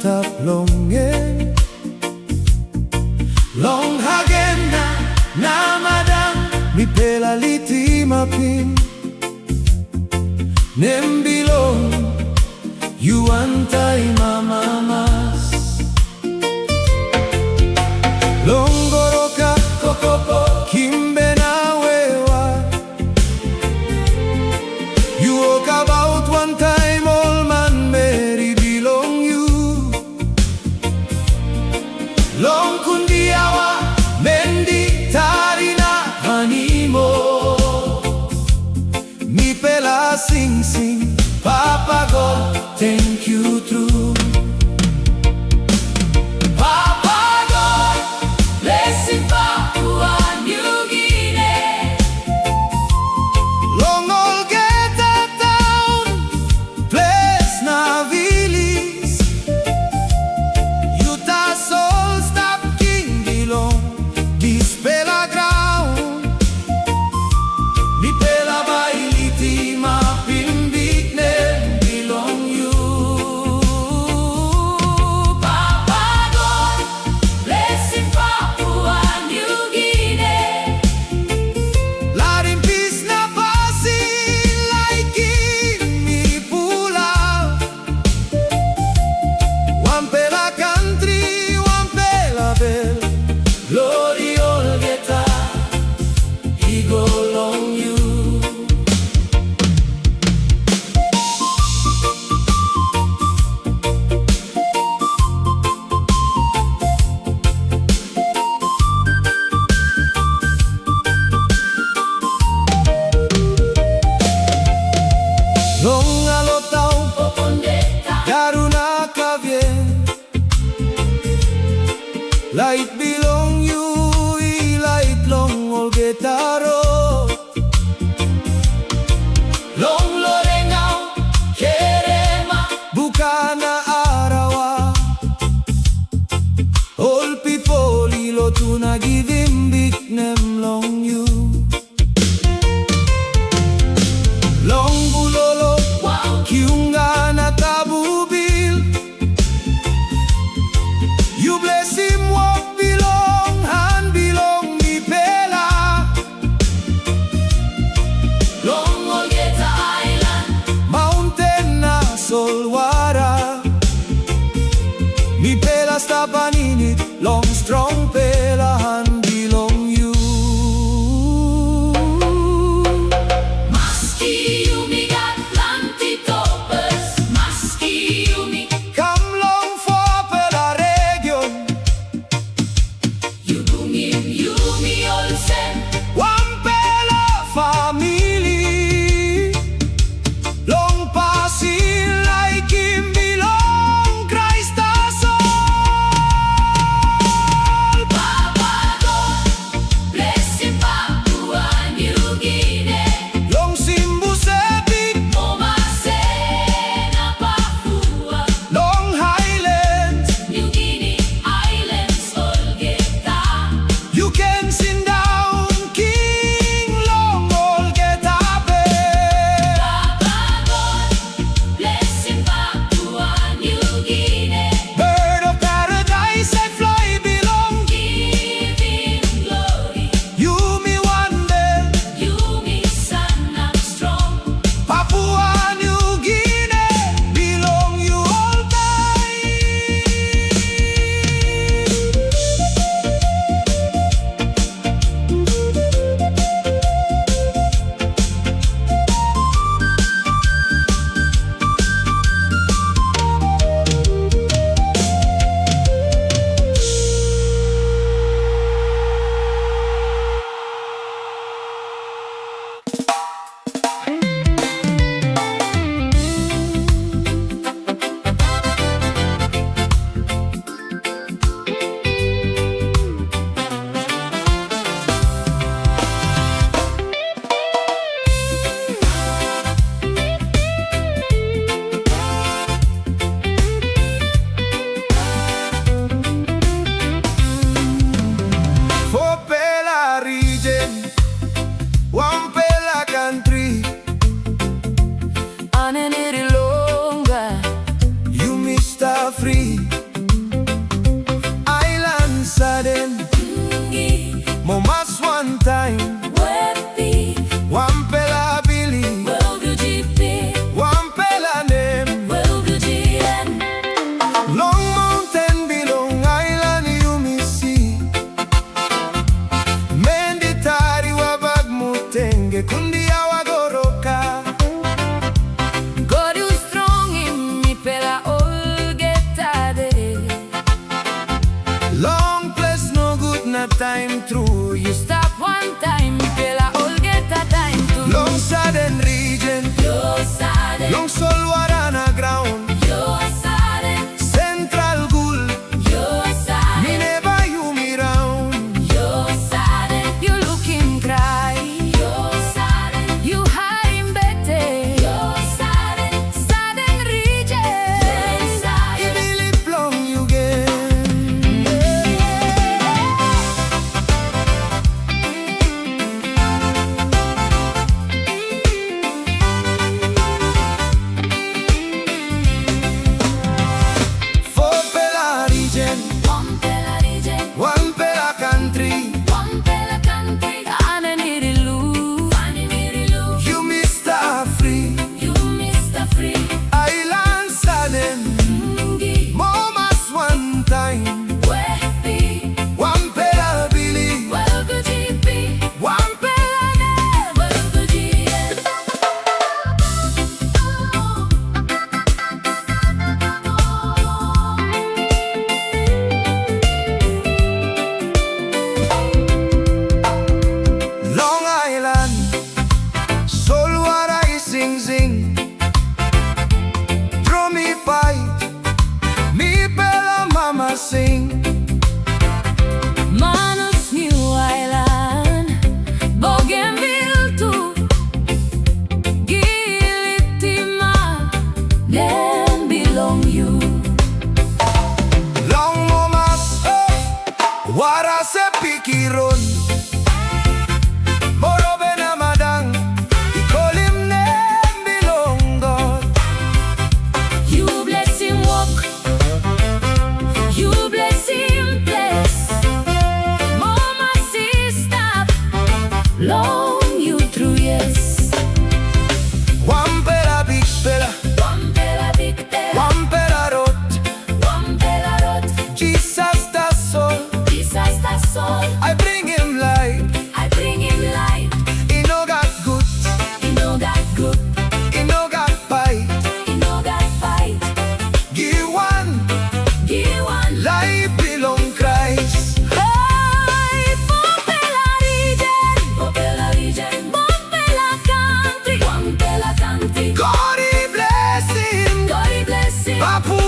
tap longen long hagen na madang mi pela liti mapin nembilong yuantay mamamas longoroka kokopo kimbe na wewa you walk about one time all man Mary belong you long kundiawa mendi tarina hanimo mi pela sing sing Papa God thank you through Papa God blessing Papua New Guinea long all get a town place na vilis Yuta soul stop king dilong dis pela ground mi pela bailiti mapimbik nem belong you Papa God blessing Papua New Guinea Larin peace na pasin like mi pula Wanpela Kantri Wanpela bel glory all geta igolong you long alotao daruna kavye light belong you light long all getaro long lorengao kerema bukana arawa all people ilo tuna giving big name long you long bulolo kiunga na tabubil you bless him walk belong hand belong mi pela long olgeta island mountain na solwara mi pela stapaninit long strong pela hand belong you maski you got plenty toppers maski you come long Foapela region you bungin you mi olsen Wanpela family long pasin like him belong Christ the soul time through. You stop one time, Pela all get a time to. Long Southern region, yo Southern. Long Solwarana ground, yo Southern. Central Gul, yo Southern. Me never you me round, yo Southern. You look him cry, yo Southern. You hide him better, yo Southern. Southern region, yo Southern. He really plumb you get. Foapela region, Wanpela Kantri, you Mr. Free, Highlands Southern, Momase one time, Wanpela Billy, Wanpela Long Island, Solwara sing sing, drum me pipe, me Bella mama sing. Manus New Island, Bougainville too. Gilitima, them belong you. Long Momase, Wara se pikiron, Morobe na madang, ikolim nem bilong God. You bless him walk, you bless him bless. Momase stop, long you through yes. Wanpela big fella, Wanpela big day, Wanpela road, Wanpela road, Jesus the soul. Jesus the soul. I bring him light, I bring him light, he no got good, he no got good, he no got bite. he no got fight. Give one, life belong Christ. Hey, Foapela region, Momase Kantri, God he bless him, God bless him. Papua